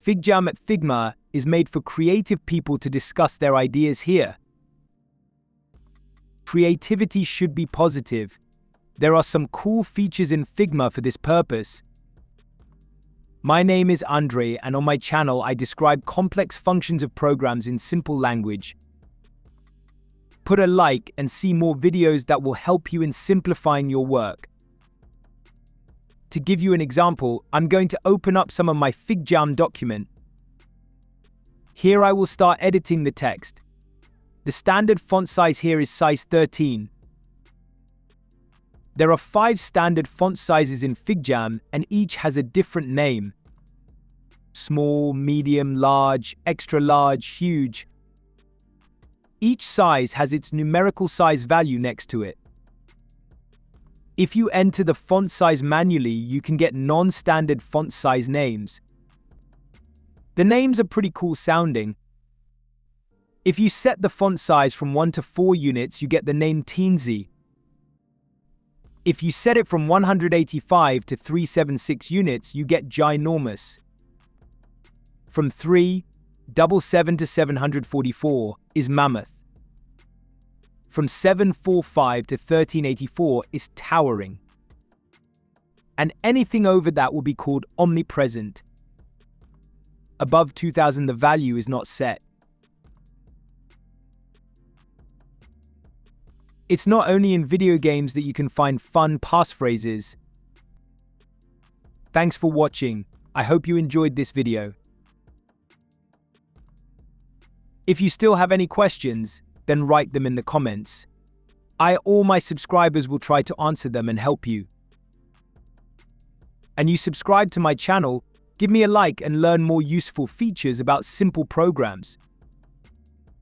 FigJam at Figma is made for creative people to discuss their ideas here. Creativity should be positive. There are some cool features in Figma for this purpose. My name is Andre, and on my channel I describe complex functions of programs in simple language. Put a like and see more videos that will help you in simplifying your work. To give you an example, I'm going to open up some of my FigJam document. Here I will start editing the text. The standard font size here is size 13. There are 5 standard font sizes in FigJam, and each has a different name. Small, medium, large, extra large, huge. Each size has its numerical size value next to it. If you enter the font size manually, you can get non-standard font size names. The names are pretty cool sounding. If you set the font size from 1 to 4 units, you get the name Teensy. If you set it from 185 to 376 units, you get Ginormous. From 377 to 744 is Mammoth. From 745 to 1384 is Towering. And anything over that will be called Omnipresent. Above 2000, the value is not set. It's not only in video games that you can find fun passphrases. Thanks for watching. I hope you enjoyed this video. If you still have any questions, then write them in the comments. All my subscribers will try to answer them and help you. And you subscribe to my channel, give me a like and learn more useful features about simple programs.